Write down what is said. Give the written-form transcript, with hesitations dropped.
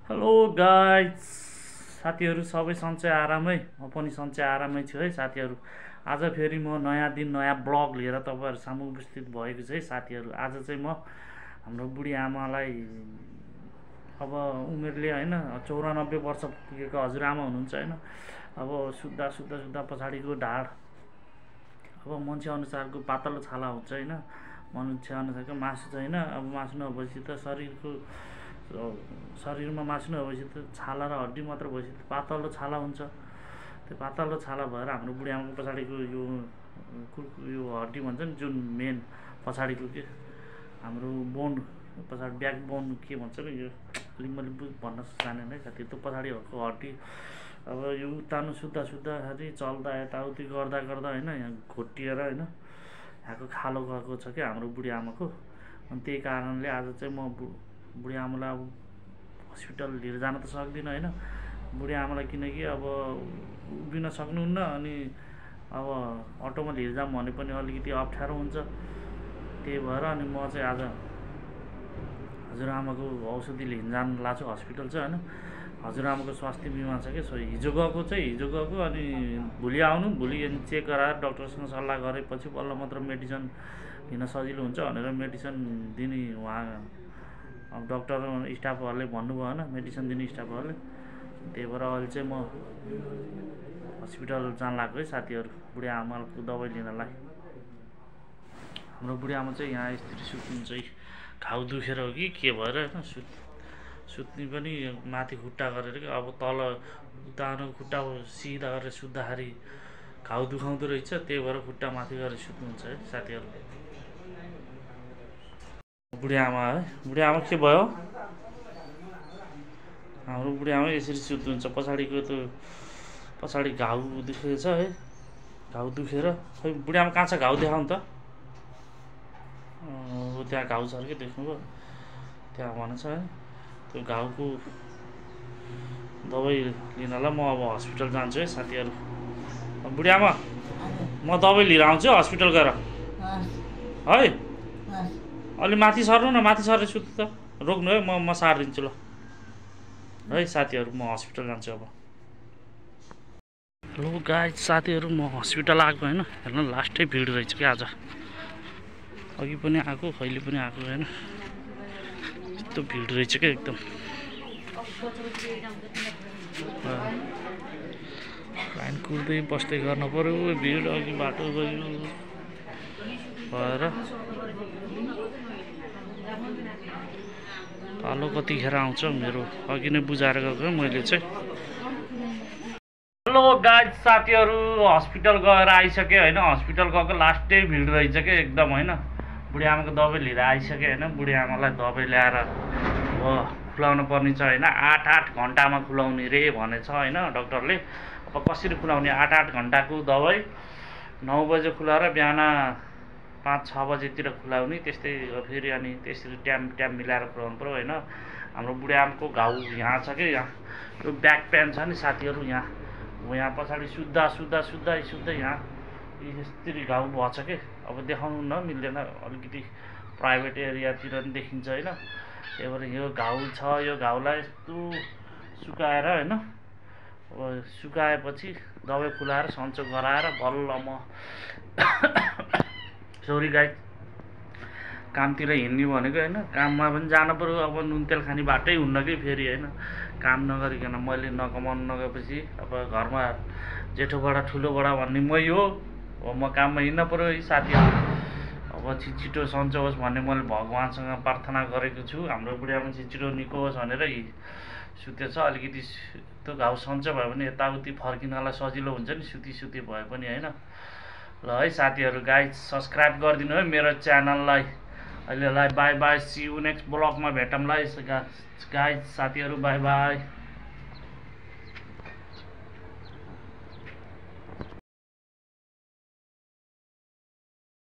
Hello guys साथीहरू सबै सन्चै आरामै म पनि सन्चै आरामै छु है साथीहरू। आज फेरि म नयाँ दिन नयाँ ब्लग लिएर तपाईँहरू सामु उपस्थित भएको छु है साथीहरू। आज चाहिँ म हाम्रो बुढी आमालाई अब उमेरले होइन 94 वर्ष पुगेको हजुरआमा हुनुहुन्छ होइन। अब सुत्दा सुत्दा सुत्दा पछाडिको ढाड अब मान्छे अनुसारको पातलो छाला हुन्छ होइन, मान्छे अनुसारको मासु चाहिँ होइन। अब मासु नभएपछि त शरीरमा मासु नभएपछि त छाला र हड्डी मात्र भएपछि त पातलो छाला हुन्छ। त्यो पातलो छाला भएर हाम्रो बुढी आमाको पछाडिको यो हड्डी भन्छ नि, जुन मेन पछाडिको के हाम्रो बोन, पछाडि ब्याक बोन के भन्छ नि, यो अलिक मैले भन्न जानेन है साथी। त्यो पछाडिको हड्डी अब यो उतार्नु सुत्दा सुत्दाखेरि चल्दा यताउति गर्दा गर्दा होइन यहाँ घोटिएर होइन यहाँको खालो गएको छ क्या हाम्रो बुढी आमाको। अनि त्यही कारणले आज चाहिँ म बुढी आमालाई अब हस्पिटल लिएर जान त सक्दिनँ होइन। बुढी आमालाई किनकि अब उभिन सक्नुहुन्न, अनि अब अटोमा लिएर जाऊँ भने पनि अलिकति अप्ठ्यारो हुन्छ। त्यही भएर अनि म चाहिँ आज हजुरआमाको औषधि लिन जान लाग्छु हस्पिटल चाहिँ होइन। हजुरआमाको स्वास्थ्य बिमा छ क्या, सो हिजो गएको अनि भोलि आउनु, भोलि चेक गराएर डक्टरसँग सल्लाह गरेपछि बल्ल मात्र मेडिसिन लिन सजिलो हुन्छ भनेर मेडिसिन दिने उहाँ अब डक्टर स्टाफहरूले भन्नुभयो होइन, मेडिसिन दिने स्टाफहरूले। त्यही भएर अहिले चाहिँ म हस्पिटल जान लाग्यो है साथीहरू बुढी आमाको दबाई लिनलाई। हाम्रो बुढी आमा चाहिँ यहाँ यसरी सुत्नुहुन्छ है, घाउ दुखेर हो कि के भएर होइन सुत्ने पनि माथि खुट्टा गरेर कि अब तल उतार्नु खुट्टा सिधा गरेर सुत्दाखेरि घाउ दुखाउँदो रहेछ, त्यही भएर खुट्टा माथि गरेर सुत्नुहुन्छ है साथीहरू। बुढी आमा है, बुढी आमा के भयो? हाम्रो बुढी आमा यसरी सुत्नुहुन्छ, पछाडिको त्यो पछाडि घाउ दुखेको छ है, घाउ दुखेर। खै बुढी आमा कहाँ छ? घाउ देखाउनु त। त्यहाँ घाउ छ अरे के, देख्नुभयो त्यहाँ भनेछ है। त्यो घाउको दबाई लिनलाई म अब हस्पिटल जान्छु है साथीहरू। बुढी आमा म दबाई लिएर आउँछु हस्पिटल गएर है। अलि माथि सर्नु न, माथि सरेर सुत्नु त, रोक्नु है, म सारिदिन्छु ल है साथीहरू। म हस्पिटल जान्छु अब। हेलो गाइज साथीहरू, म हस्पिटल आएको होइन। हेर्नु लास्टै भिड रहेछ क्या आज, अघि पनि आएको कहिले पनि आएको होइन, यस्तो भिड रहेछ क्या एकदम। लाइन कुर्दै बस्दै गर्नु पऱ्यो, भिड अघि बाटो गयो भएर पालो कतिखेर आउँछ मेरो अघि नै बुझाएर गएको मैले चाहिँ। हेलो गाइज साथीहरू, हस्पिटल गएर आइसकेँ होइन। हस्पिटल गएको लास्टै भिड रहेछ क्या एकदम होइन। बुढी आमाको दबाई लिएर आइसकेँ होइन। बुढी आमालाई दबाई ल्याएर अब खुलाउनु पर्ने छ होइन। 8 घन्टामा खुलाउने रे भनेछ होइन डक्टरले। अब कसरी खुलाउने? 8 घन्टाको दबाई 9 बजे खुलाएर बिहान 5-6 बजेतिर खुलाउने, त्यस्तै फेरि अनि त्यसरी टाइम मिलाएर खुलाउनु पऱ्यो होइन। हाम्रो बुढी आमाको घाउ यहाँ छ कि, यहाँ यो ब्याक पेन छ नि साथीहरू, यहाँ पछाडि सुत्दा यहाँ यसरी घाउ भएछ कि। अब देखाउनु न मिल्दैन, अलिकति प्राइभेट एरियातिर पनि देखिन्छ होइन। त्यही भएर यो घाउ छ, यो घाउलाई यस्तो सुकाएर होइन, अब सुकाएपछि दबाई खुलाएर सन्चो गराएर बल्ल म सरी गाइज कामतिर हिँड्ने भनेको होइन। काममा पनि जानु पऱ्यो, अब नुन तेल खाने बाटै हुन्न कि फेरि होइन। काम नगरिकन मैले नकमाउनु नगएपछि अब घरमा जेठोबाट ठुलोबाट भन्ने मै हो। अब म काममा हिँड्न पऱ्यो है साथीहरू। अब छिटो सन्चो होस् भन्ने मैले भगवान्सँग प्रार्थना गरेको छु, हाम्रो बुढियामा छिटो निको होस् भनेर। सुतेछ अलिकति, त्यो घाउ सन्चो भयो भने यताउति फर्किनलाई सजिलो हुन्छ नि, सुती भए पनि होइन। ल है साथीहरू, गाइज सब्सक्राइब गरिदिनु है मेरो च्यानललाई। अहिलेलाई bye bye, see you next ब्लगमा भेटौँला है गाइज साथीहरू, बाई बाई।